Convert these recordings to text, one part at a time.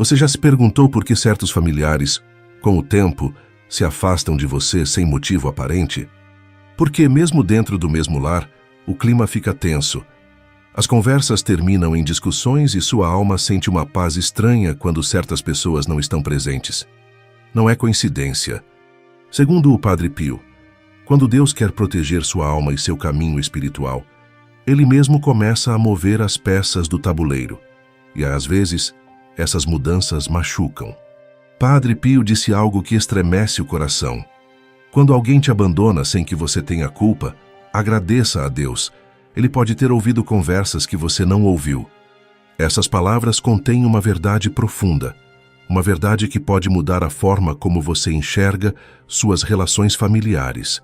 Você já se perguntou por que certos familiares, com o tempo, se afastam de você sem motivo aparente? Porque, mesmo dentro do mesmo lar, o clima fica tenso. As conversas terminam em discussões e sua alma sente uma paz estranha quando certas pessoas não estão presentes. Não é coincidência. Segundo o Padre Pio, quando Deus quer proteger sua alma e seu caminho espiritual, Ele mesmo começa a mover as peças do tabuleiro. E, às vezes, essas mudanças machucam. Padre Pio disse algo que estremece o coração. Quando alguém te abandona sem que você tenha culpa, agradeça a Deus. Ele pode ter ouvido conversas que você não ouviu. Essas palavras contêm uma verdade profunda, uma verdade que pode mudar a forma como você enxerga suas relações familiares.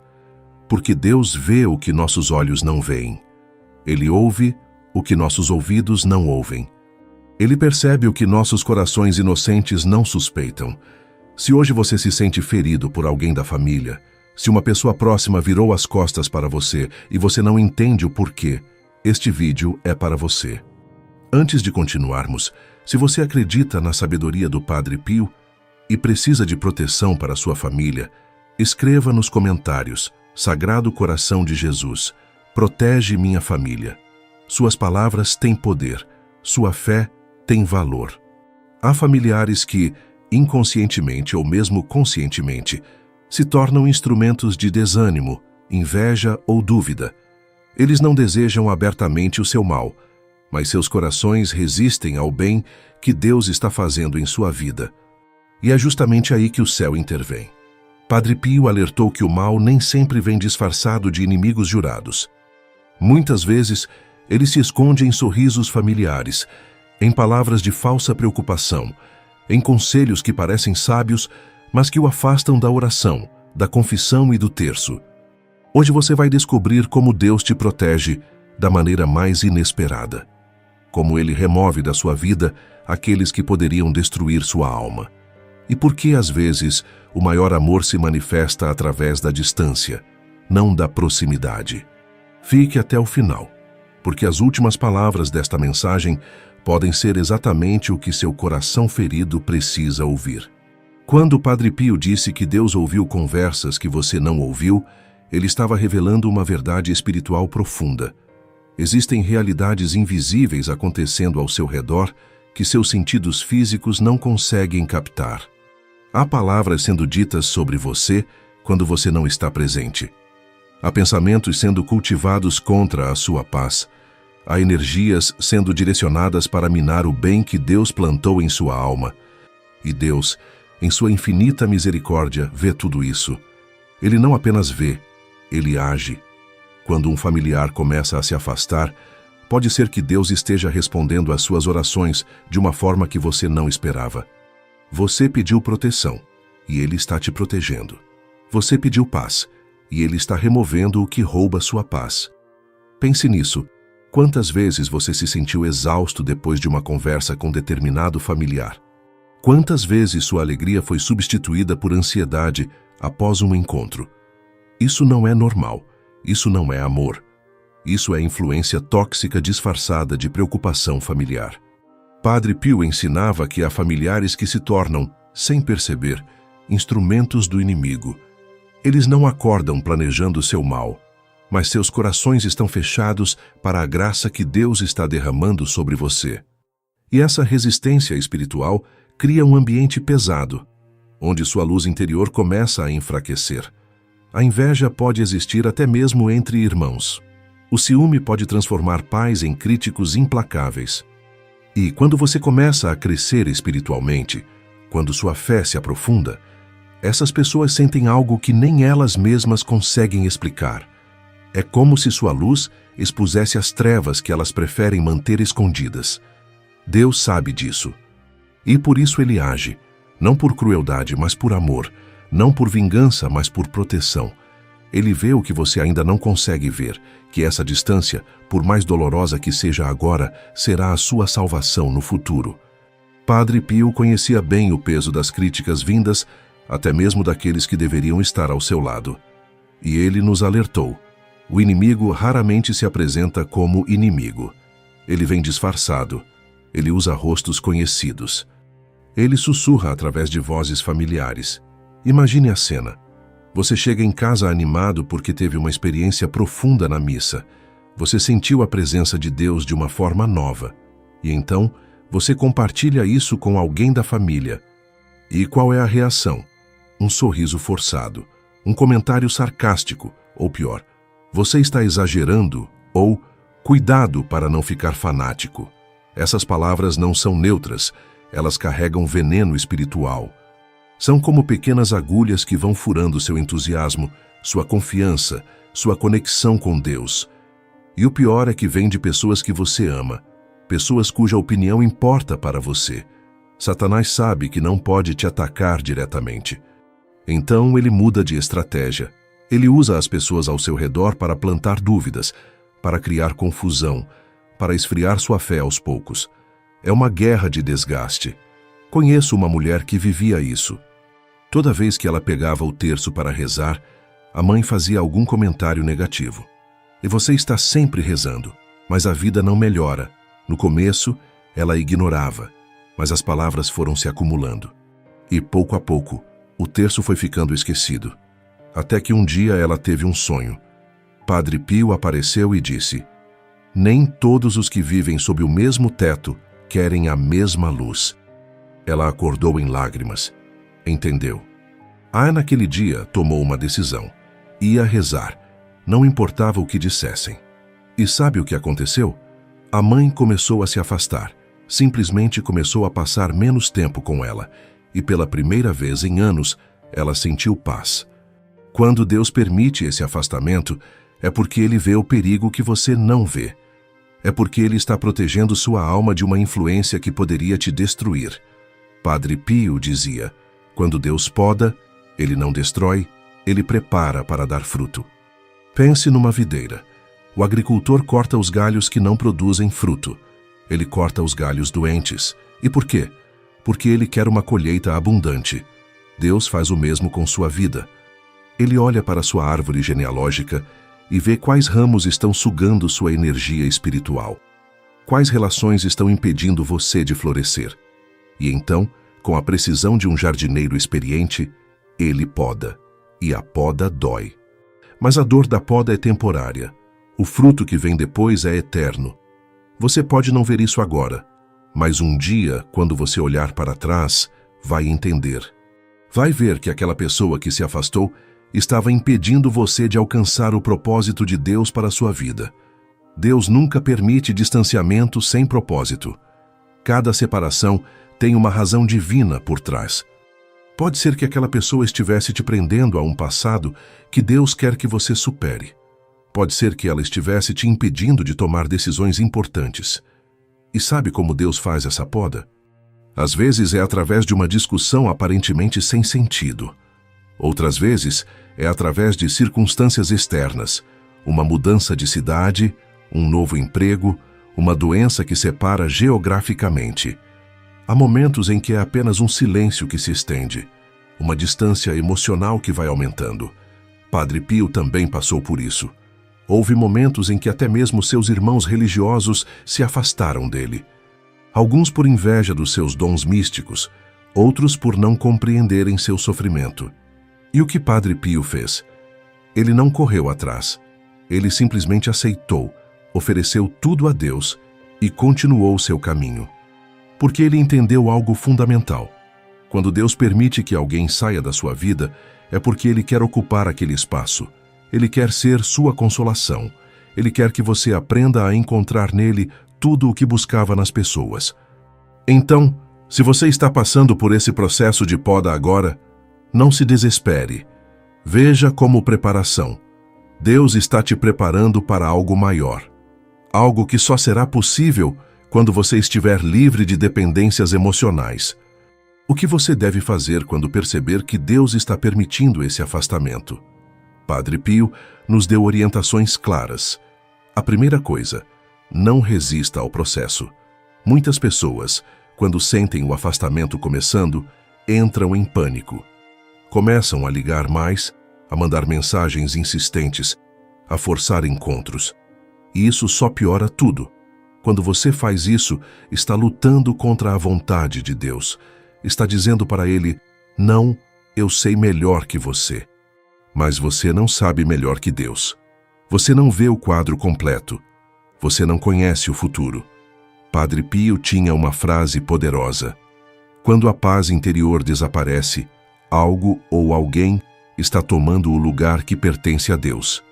Porque Deus vê o que nossos olhos não veem. Ele ouve o que nossos ouvidos não ouvem. Ele percebe o que nossos corações inocentes não suspeitam. Se hoje você se sente ferido por alguém da família, se uma pessoa próxima virou as costas para você e você não entende o porquê, este vídeo é para você. Antes de continuarmos, se você acredita na sabedoria do Padre Pio e precisa de proteção para sua família, escreva nos comentários: Sagrado Coração de Jesus, protege minha família. Suas palavras têm poder, sua fé tem valor. Há familiares que, inconscientemente ou mesmo conscientemente, se tornam instrumentos de desânimo, inveja ou dúvida. Eles não desejam abertamente o seu mal, mas seus corações resistem ao bem que Deus está fazendo em sua vida. E é justamente aí que o céu intervém. Padre Pio alertou que o mal nem sempre vem disfarçado de inimigos jurados. Muitas vezes, ele se esconde em sorrisos familiares, em palavras de falsa preocupação, em conselhos que parecem sábios, mas que o afastam da oração, da confissão e do terço. Hoje você vai descobrir como Deus te protege da maneira mais inesperada. Como Ele remove da sua vida aqueles que poderiam destruir sua alma. E por que, às vezes, o maior amor se manifesta através da distância, não da proximidade. Fique até o final, porque as últimas palavras desta mensagem podem ser exatamente o que seu coração ferido precisa ouvir. Quando o Padre Pio disse que Deus ouviu conversas que você não ouviu, ele estava revelando uma verdade espiritual profunda. Existem realidades invisíveis acontecendo ao seu redor que seus sentidos físicos não conseguem captar. Há palavras sendo ditas sobre você quando você não está presente. Há pensamentos sendo cultivados contra a sua paz. Há energias sendo direcionadas para minar o bem que Deus plantou em sua alma. E Deus, em sua infinita misericórdia, vê tudo isso. Ele não apenas vê, ele age. Quando um familiar começa a se afastar, pode ser que Deus esteja respondendo às suas orações de uma forma que você não esperava. Você pediu proteção, e Ele está te protegendo. Você pediu paz, e Ele está removendo o que rouba sua paz. Pense nisso. Quantas vezes você se sentiu exausto depois de uma conversa com determinado familiar? Quantas vezes sua alegria foi substituída por ansiedade após um encontro? Isso não é normal. Isso não é amor. Isso é influência tóxica disfarçada de preocupação familiar. Padre Pio ensinava que há familiares que se tornam, sem perceber, instrumentos do inimigo. Eles não acordam planejando seu mal, mas seus corações estão fechados para a graça que Deus está derramando sobre você. E essa resistência espiritual cria um ambiente pesado, onde sua luz interior começa a enfraquecer. A inveja pode existir até mesmo entre irmãos. O ciúme pode transformar pais em críticos implacáveis. E quando você começa a crescer espiritualmente, quando sua fé se aprofunda, essas pessoas sentem algo que nem elas mesmas conseguem explicar. É como se sua luz expusesse as trevas que elas preferem manter escondidas. Deus sabe disso. E por isso Ele age, não por crueldade, mas por amor, não por vingança, mas por proteção. Ele vê o que você ainda não consegue ver, que essa distância, por mais dolorosa que seja agora, será a sua salvação no futuro. Padre Pio conhecia bem o peso das críticas vindas, até mesmo daqueles que deveriam estar ao seu lado. E ele nos alertou. O inimigo raramente se apresenta como inimigo. Ele vem disfarçado. Ele usa rostos conhecidos. Ele sussurra através de vozes familiares. Imagine a cena. Você chega em casa animado porque teve uma experiência profunda na missa. Você sentiu a presença de Deus de uma forma nova. E então, você compartilha isso com alguém da família. E qual é a reação? Um sorriso forçado, um comentário sarcástico, ou pior, você está exagerando, ou cuidado para não ficar fanático. Essas palavras não são neutras, elas carregam veneno espiritual. São como pequenas agulhas que vão furando seu entusiasmo, sua confiança, sua conexão com Deus. E o pior é que vem de pessoas que você ama, pessoas cuja opinião importa para você. Satanás sabe que não pode te atacar diretamente. Então ele muda de estratégia. Ele usa as pessoas ao seu redor para plantar dúvidas, para criar confusão, para esfriar sua fé aos poucos. É uma guerra de desgaste. Conheço uma mulher que vivia isso. Toda vez que ela pegava o terço para rezar, a mãe fazia algum comentário negativo. E você está sempre rezando, mas a vida não melhora. No começo, ela ignorava, mas as palavras foram se acumulando. E pouco a pouco, o terço foi ficando esquecido. Até que um dia ela teve um sonho. Padre Pio apareceu e disse: "Nem todos os que vivem sob o mesmo teto querem a mesma luz." Ela acordou em lágrimas. Entendeu. Naquele dia, tomou uma decisão. Ia rezar. Não importava o que dissessem. E sabe o que aconteceu? A mãe começou a se afastar. Simplesmente começou a passar menos tempo com ela. E pela primeira vez em anos, ela sentiu paz. Quando Deus permite esse afastamento, é porque Ele vê o perigo que você não vê. É porque Ele está protegendo sua alma de uma influência que poderia te destruir. Padre Pio dizia: quando Deus poda, Ele não destrói, Ele prepara para dar fruto. Pense numa videira. O agricultor corta os galhos que não produzem fruto. Ele corta os galhos doentes. E por quê? Porque Ele quer uma colheita abundante. Deus faz o mesmo com sua vida. Ele olha para sua árvore genealógica e vê quais ramos estão sugando sua energia espiritual. Quais relações estão impedindo você de florescer. E então, com a precisão de um jardineiro experiente, Ele poda. E a poda dói. Mas a dor da poda é temporária. O fruto que vem depois é eterno. Você pode não ver isso agora, mas um dia, quando você olhar para trás, vai entender. Vai ver que aquela pessoa que se afastou estava impedindo você de alcançar o propósito de Deus para a sua vida. Deus nunca permite distanciamento sem propósito. Cada separação tem uma razão divina por trás. Pode ser que aquela pessoa estivesse te prendendo a um passado que Deus quer que você supere. Pode ser que ela estivesse te impedindo de tomar decisões importantes. E sabe como Deus faz essa poda? Às vezes é através de uma discussão aparentemente sem sentido. Outras vezes é através de circunstâncias externas, uma mudança de cidade, um novo emprego, uma doença que separa geograficamente. Há momentos em que é apenas um silêncio que se estende, uma distância emocional que vai aumentando. Padre Pio também passou por isso. Houve momentos em que até mesmo seus irmãos religiosos se afastaram dele. Alguns por inveja dos seus dons místicos, outros por não compreenderem seu sofrimento. E o que Padre Pio fez? Ele não correu atrás. Ele simplesmente aceitou, ofereceu tudo a Deus e continuou seu caminho. Porque ele entendeu algo fundamental. Quando Deus permite que alguém saia da sua vida, é porque Ele quer ocupar aquele espaço. Ele quer ser sua consolação. Ele quer que você aprenda a encontrar nele tudo o que buscava nas pessoas. Então, se você está passando por esse processo de poda agora, não se desespere. Veja como preparação. Deus está te preparando para algo maior. Algo que só será possível quando você estiver livre de dependências emocionais. O que você deve fazer quando perceber que Deus está permitindo esse afastamento? Padre Pio nos deu orientações claras. A primeira coisa, não resista ao processo. Muitas pessoas, quando sentem o afastamento começando, entram em pânico. Começam a ligar mais, a mandar mensagens insistentes, a forçar encontros. E isso só piora tudo. Quando você faz isso, está lutando contra a vontade de Deus. está dizendo para ele: não, eu sei melhor que você. Mas você não sabe melhor que Deus. Você não vê o quadro completo. Você não conhece o futuro. Padre Pio tinha uma frase poderosa: quando a paz interior desaparece, algo ou alguém está tomando o lugar que pertence a Deus.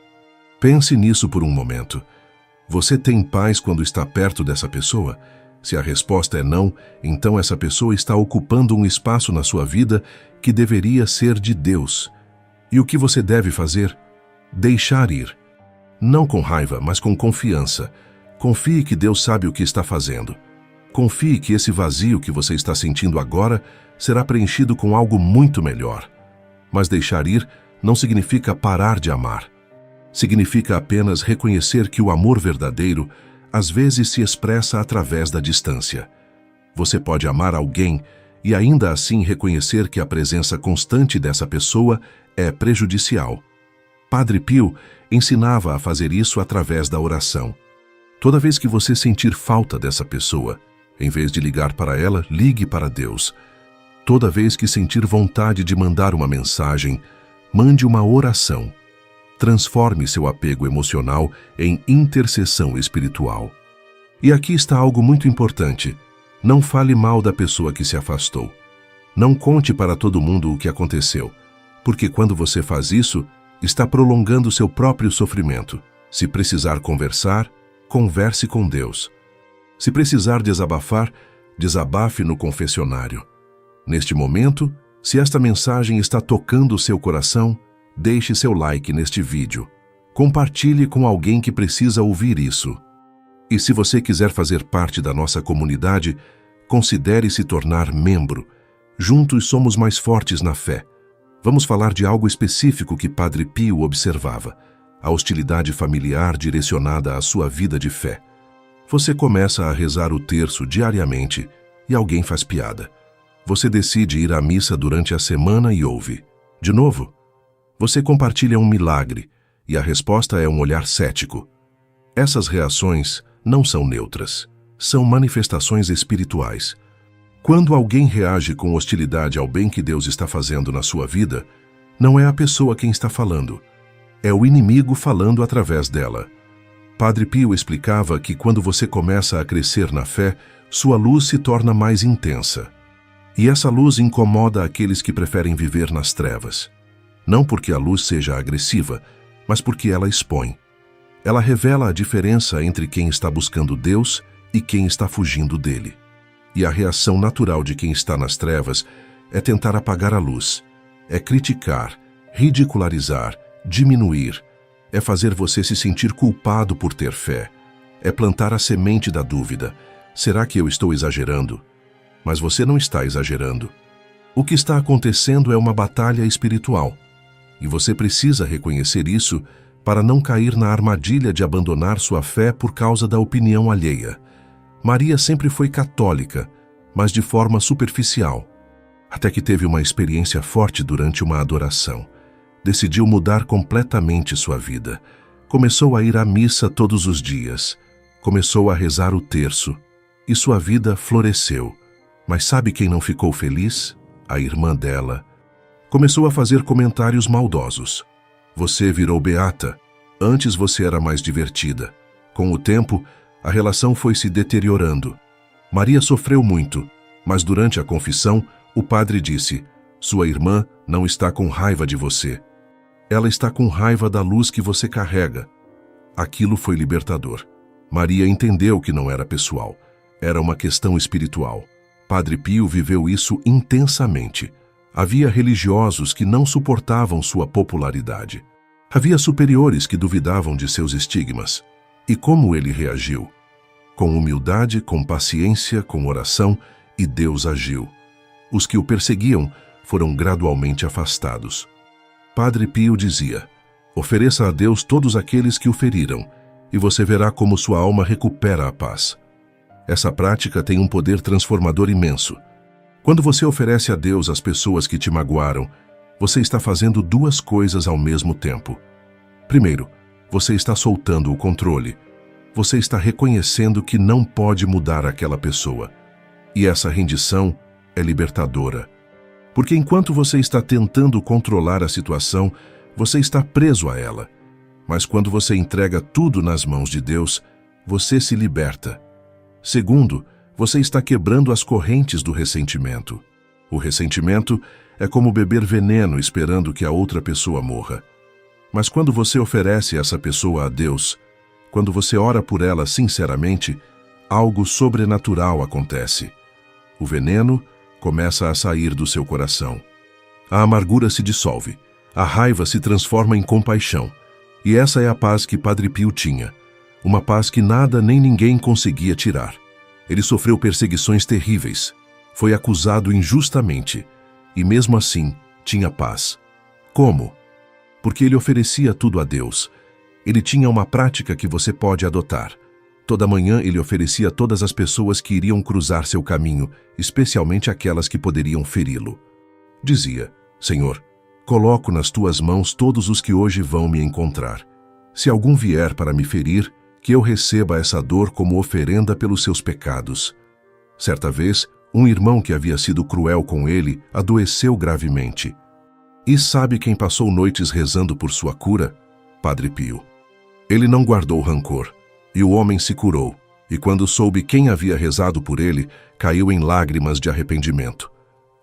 Pense nisso por um momento. Você tem paz quando está perto dessa pessoa? Se a resposta é não, então essa pessoa está ocupando um espaço na sua vida que deveria ser de Deus. E o que você deve fazer? Deixar ir. Não com raiva, mas com confiança. Confie que Deus sabe o que está fazendo. Confie que esse vazio que você está sentindo agora será preenchido com algo muito melhor. Mas deixar ir não significa parar de amar. Significa apenas reconhecer que o amor verdadeiro às vezes se expressa através da distância. Você pode amar alguém e ainda assim reconhecer que a presença constante dessa pessoa é prejudicial. Padre Pio ensinava a fazer isso através da oração. Toda vez que você sentir falta dessa pessoa, em vez de ligar para ela, ligue para Deus. Toda vez que sentir vontade de mandar uma mensagem, mande uma oração. Transforme seu apego emocional em intercessão espiritual. E aqui está algo muito importante. Não fale mal da pessoa que se afastou. Não conte para todo mundo o que aconteceu, porque quando você faz isso, está prolongando seu próprio sofrimento. Se precisar conversar, converse com Deus. Se precisar desabafar, desabafe no confessionário. Neste momento, se esta mensagem está tocando o seu coração, deixe seu like neste vídeo. Compartilhe com alguém que precisa ouvir isso. E se você quiser fazer parte da nossa comunidade, considere se tornar membro. Juntos somos mais fortes na fé. Vamos falar de algo específico que Padre Pio observava: a hostilidade familiar direcionada à sua vida de fé. Você começa a rezar o terço diariamente e alguém faz piada. Você decide ir à missa durante a semana e ouve: de novo? Você compartilha um milagre e a resposta é um olhar cético. Essas reações não são neutras, são manifestações espirituais. Quando alguém reage com hostilidade ao bem que Deus está fazendo na sua vida, não é a pessoa quem está falando, é o inimigo falando através dela. Padre Pio explicava que quando você começa a crescer na fé, sua luz se torna mais intensa. E essa luz incomoda aqueles que preferem viver nas trevas. Não porque a luz seja agressiva, mas porque ela expõe. Ela revela a diferença entre quem está buscando Deus e quem está fugindo dele. E a reação natural de quem está nas trevas é tentar apagar a luz, é criticar, ridicularizar, diminuir, é fazer você se sentir culpado por ter fé, é plantar a semente da dúvida: será que eu estou exagerando? Mas você não está exagerando. O que está acontecendo é uma batalha espiritual. E você precisa reconhecer isso para não cair na armadilha de abandonar sua fé por causa da opinião alheia. Maria sempre foi católica, mas de forma superficial, até que teve uma experiência forte durante uma adoração. Decidiu mudar completamente sua vida. Começou a ir à missa todos os dias. Começou a rezar o terço. E sua vida floresceu. Mas sabe quem não ficou feliz? A irmã dela. Começou a fazer comentários maldosos. Você virou beata. Antes você era mais divertida. Com o tempo, a relação foi se deteriorando. Maria sofreu muito, mas durante a confissão, o padre disse: sua irmã não está com raiva de você. Ela está com raiva da luz que você carrega. Aquilo foi libertador. Maria entendeu que não era pessoal. Era uma questão espiritual. Padre Pio viveu isso intensamente. Havia religiosos que não suportavam sua popularidade. Havia superiores que duvidavam de seus estigmas. E como ele reagiu? Com humildade, com paciência, com oração, e Deus agiu. Os que o perseguiam foram gradualmente afastados. Padre Pio dizia: ofereça a Deus todos aqueles que o feriram, e você verá como sua alma recupera a paz. Essa prática tem um poder transformador imenso. Quando você oferece a Deus as pessoas que te magoaram, você está fazendo duas coisas ao mesmo tempo. Primeiro, você está soltando o controle. Você está reconhecendo que não pode mudar aquela pessoa. E essa rendição é libertadora. Porque enquanto você está tentando controlar a situação, você está preso a ela. Mas quando você entrega tudo nas mãos de Deus, você se liberta. Segundo, você está quebrando as correntes do ressentimento. O ressentimento é como beber veneno esperando que a outra pessoa morra. Mas quando você oferece essa pessoa a Deus, quando você ora por ela sinceramente, algo sobrenatural acontece. O veneno começa a sair do seu coração. A amargura se dissolve, a raiva se transforma em compaixão. E essa é a paz que Padre Pio tinha, uma paz que nada nem ninguém conseguia tirar. Ele sofreu perseguições terríveis, foi acusado injustamente, e mesmo assim tinha paz. Como? Porque ele oferecia tudo a Deus. Ele tinha uma prática que você pode adotar. Toda manhã ele oferecia a todas as pessoas que iriam cruzar seu caminho, especialmente aquelas que poderiam feri-lo. Dizia: Senhor, coloco nas tuas mãos todos os que hoje vão me encontrar. Se algum vier para me ferir, que eu receba essa dor como oferenda pelos seus pecados. Certa vez, um irmão que havia sido cruel com ele adoeceu gravemente. E sabe quem passou noites rezando por sua cura? Padre Pio. Ele não guardou rancor, e o homem se curou, e quando soube quem havia rezado por ele, caiu em lágrimas de arrependimento.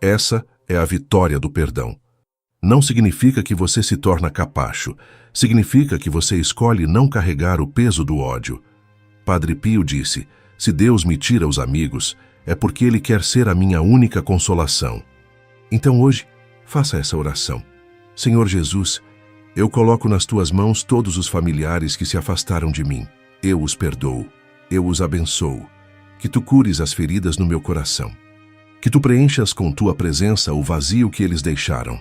Essa é a vitória do perdão. Não significa que você se torna capacho, significa que você escolhe não carregar o peso do ódio. Padre Pio disse: se Deus me tira os amigos, é porque Ele quer ser a minha única consolação. Então hoje, faça essa oração. Senhor Jesus, eu coloco nas tuas mãos todos os familiares que se afastaram de mim. Eu os perdoo, eu os abençoo. Que tu cures as feridas no meu coração. Que tu preenchas com tua presença o vazio que eles deixaram.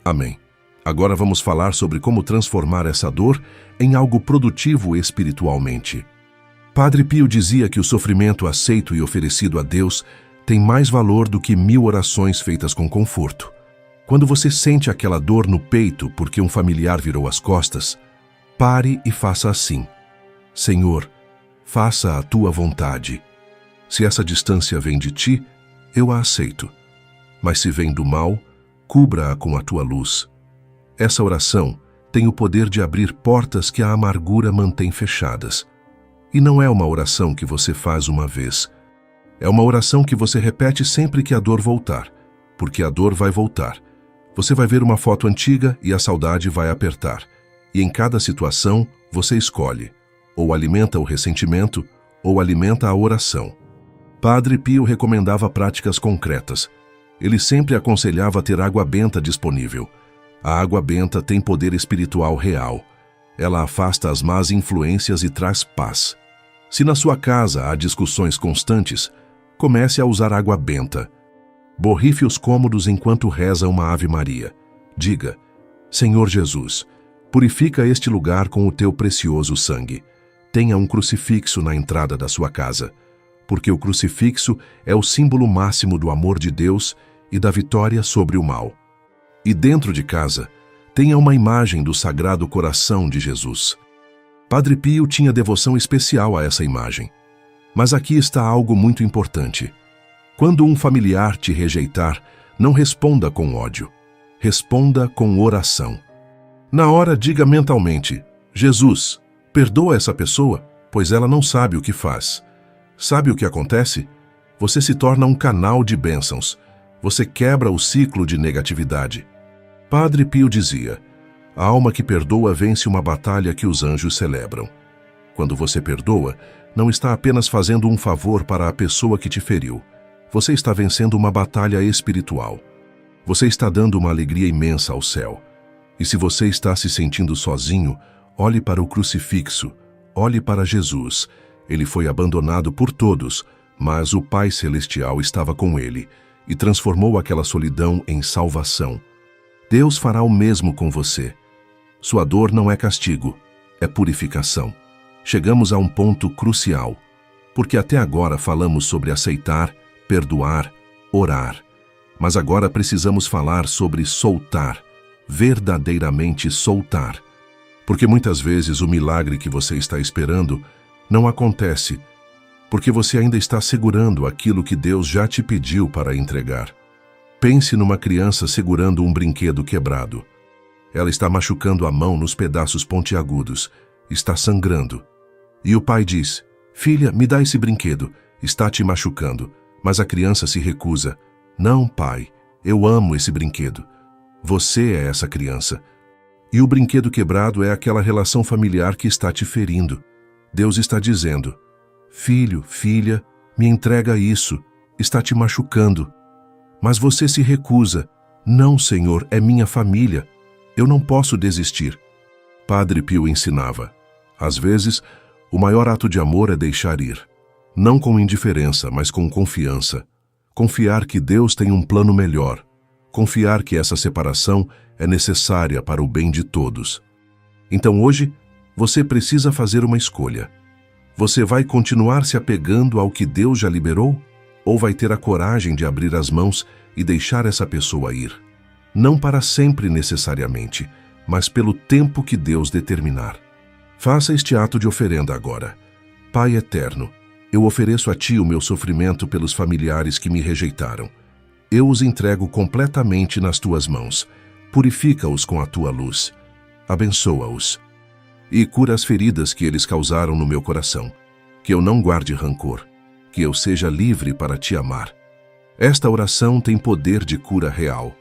Amém. Agora vamos falar sobre como transformar essa dor em algo produtivo espiritualmente. Padre Pio dizia que o sofrimento aceito e oferecido a Deus tem mais valor do que 1000 orações feitas com conforto. Quando você sente aquela dor no peito porque um familiar virou as costas, pare e faça assim: Senhor, faça a tua vontade. Se essa distância vem de ti, eu a aceito. Mas se vem do mal, cubra-a com a tua luz. Essa oração tem o poder de abrir portas que a amargura mantém fechadas. E não é uma oração que você faz uma vez. É uma oração que você repete sempre que a dor voltar, porque a dor vai voltar. Você vai ver uma foto antiga e a saudade vai apertar. E em cada situação, você escolhe: ou alimenta o ressentimento, ou alimenta a oração. Padre Pio recomendava práticas concretas. Ele sempre aconselhava ter água benta disponível. A água benta tem poder espiritual real. Ela afasta as más influências e traz paz. Se na sua casa há discussões constantes, comece a usar água benta. Borrife os cômodos enquanto reza uma Ave Maria. Diga: Senhor Jesus, purifica este lugar com o teu precioso sangue. Tenha um crucifixo na entrada da sua casa, porque o crucifixo é o símbolo máximo do amor de Deus e da vitória sobre o mal. E dentro de casa, tenha uma imagem do Sagrado Coração de Jesus. Padre Pio tinha devoção especial a essa imagem. Mas aqui está algo muito importante. Quando um familiar te rejeitar, não responda com ódio. Responda com oração. Na hora, diga mentalmente: Jesus, perdoa essa pessoa, pois ela não sabe o que faz. Sabe o que acontece? Você se torna um canal de bênçãos. Você quebra o ciclo de negatividade. Padre Pio dizia: a alma que perdoa vence uma batalha que os anjos celebram. Quando você perdoa, não está apenas fazendo um favor para a pessoa que te feriu. Você está vencendo uma batalha espiritual. Você está dando uma alegria imensa ao céu. E se você está se sentindo sozinho, olhe para o crucifixo, olhe para Jesus. Ele foi abandonado por todos, mas o Pai Celestial estava com ele e transformou aquela solidão em salvação. Deus fará o mesmo com você. Sua dor não é castigo, é purificação. Chegamos a um ponto crucial, porque até agora falamos sobre aceitar, perdoar, orar. Mas agora precisamos falar sobre soltar, verdadeiramente soltar. Porque muitas vezes o milagre que você está esperando não acontece, porque você ainda está segurando aquilo que Deus já te pediu para entregar. Pense numa criança segurando um brinquedo quebrado. Ela está machucando a mão nos pedaços pontiagudos, está sangrando. E o pai diz: "Filha, me dá esse brinquedo, está te machucando." Mas a criança se recusa. "Não, pai, eu amo esse brinquedo." Você é essa criança. E o brinquedo quebrado é aquela relação familiar que está te ferindo. Deus está dizendo: "Filho, filha, me entrega isso, está te machucando." Mas você se recusa. "Não, Senhor, é minha família. Eu não posso desistir." Padre Pio ensinava: às vezes, o maior ato de amor é deixar ir. Não com indiferença, mas com confiança. Confiar que Deus tem um plano melhor. Confiar que essa separação é necessária para o bem de todos. Então hoje, você precisa fazer uma escolha. Você vai continuar se apegando ao que Deus já liberou? Ou vai ter a coragem de abrir as mãos e deixar essa pessoa ir? Não para sempre necessariamente, mas pelo tempo que Deus determinar. Faça este ato de oferenda agora. Pai eterno, eu ofereço a Ti o meu sofrimento pelos familiares que me rejeitaram. Eu os entrego completamente nas Tuas mãos. Purifica-os com a Tua luz. Abençoa-os. E cura as feridas que eles causaram no meu coração. Que eu não guarde rancor. Que eu seja livre para Te amar. Esta oração tem poder de cura real.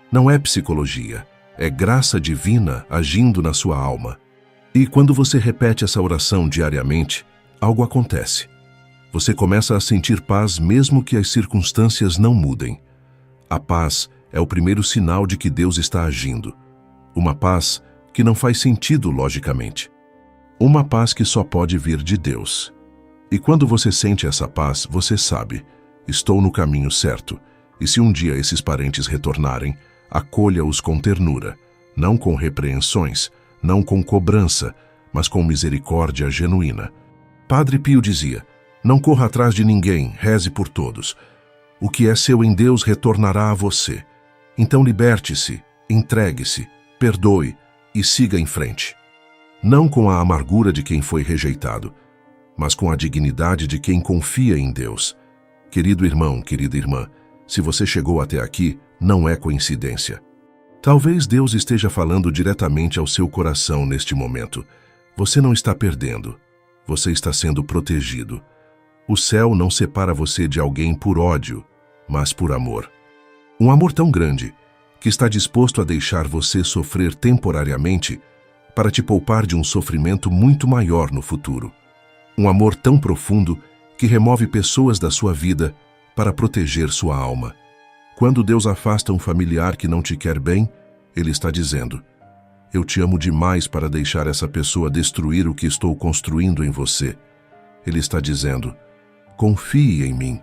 Não é psicologia. É graça divina agindo na sua alma. E quando você repete essa oração diariamente, algo acontece. Você começa a sentir paz mesmo que as circunstâncias não mudem. A paz é o primeiro sinal de que Deus está agindo. Uma paz que não faz sentido logicamente. Uma paz que só pode vir de Deus. E quando você sente essa paz, você sabe: estou no caminho certo. E se um dia esses parentes retornarem, acolha-os com ternura, não com repreensões, não com cobrança, mas com misericórdia genuína. Padre Pio dizia: não corra atrás de ninguém, reze por todos. O que é seu em Deus retornará a você. Então liberte-se, entregue-se, perdoe e siga em frente. Não com a amargura de quem foi rejeitado, mas com a dignidade de quem confia em Deus. Querido irmão, querida irmã, se você chegou até aqui, não é coincidência. Talvez Deus esteja falando diretamente ao seu coração neste momento. Você não está perdendo, você está sendo protegido. O céu não separa você de alguém por ódio, mas por amor. Um amor tão grande que está disposto a deixar você sofrer temporariamente para te poupar de um sofrimento muito maior no futuro. Um amor tão profundo que remove pessoas da sua vida para proteger sua alma. Quando Deus afasta um familiar que não te quer bem, Ele está dizendo: eu te amo demais para deixar essa pessoa destruir o que estou construindo em você. Ele está dizendo: confie em mim,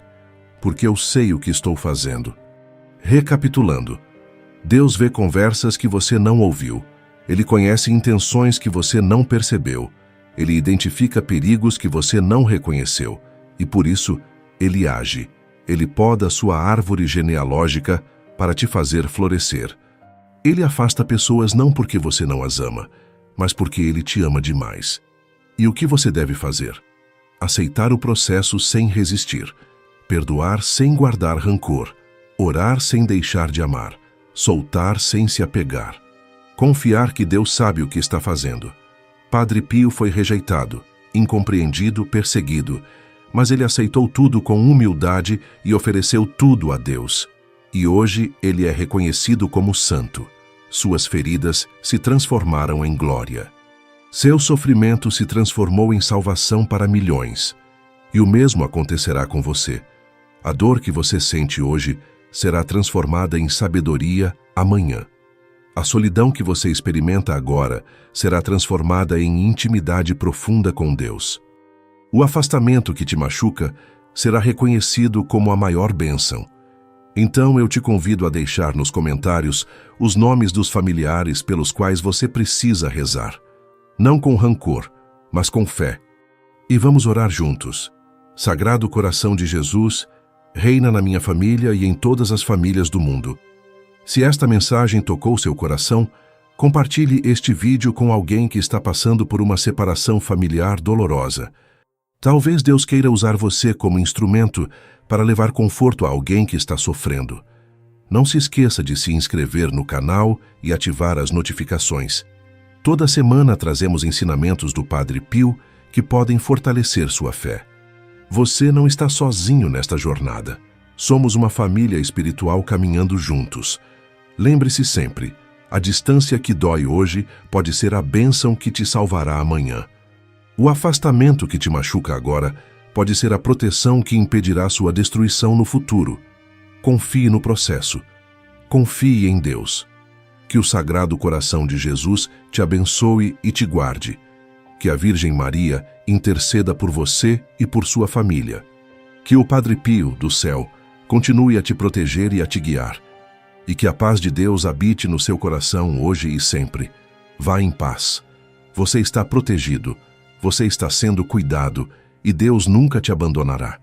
porque eu sei o que estou fazendo. Recapitulando, Deus vê conversas que você não ouviu. Ele conhece intenções que você não percebeu. Ele identifica perigos que você não reconheceu. E por isso, Ele age. Ele poda a sua árvore genealógica para te fazer florescer. Ele afasta pessoas não porque você não as ama, mas porque Ele te ama demais. E o que você deve fazer? Aceitar o processo sem resistir. Perdoar sem guardar rancor. Orar sem deixar de amar. Soltar sem se apegar. Confiar que Deus sabe o que está fazendo. Padre Pio foi rejeitado, incompreendido, perseguido, mas ele aceitou tudo com humildade e ofereceu tudo a Deus. E hoje ele é reconhecido como santo. Suas feridas se transformaram em glória. Seu sofrimento se transformou em salvação para milhões. E o mesmo acontecerá com você. A dor que você sente hoje será transformada em sabedoria amanhã. A solidão que você experimenta agora será transformada em intimidade profunda com Deus. O afastamento que te machuca será reconhecido como a maior bênção. Então eu te convido a deixar nos comentários os nomes dos familiares pelos quais você precisa rezar. Não com rancor, mas com fé. E vamos orar juntos. Sagrado Coração de Jesus, reina na minha família e em todas as famílias do mundo. Se esta mensagem tocou seu coração, compartilhe este vídeo com alguém que está passando por uma separação familiar dolorosa. Talvez Deus queira usar você como instrumento para levar conforto a alguém que está sofrendo. Não se esqueça de se inscrever no canal e ativar as notificações. Toda semana trazemos ensinamentos do Padre Pio que podem fortalecer sua fé. Você não está sozinho nesta jornada. Somos uma família espiritual caminhando juntos. Lembre-se sempre, a distância que dói hoje pode ser a bênção que te salvará amanhã. O afastamento que te machuca agora pode ser a proteção que impedirá sua destruição no futuro. Confie no processo. Confie em Deus. Que o Sagrado Coração de Jesus te abençoe e te guarde. Que a Virgem Maria interceda por você e por sua família. Que o Padre Pio, do céu, continue a te proteger e a te guiar. E que a paz de Deus habite no seu coração hoje e sempre. Vá em paz. Você está protegido. Você está sendo cuidado e Deus nunca te abandonará.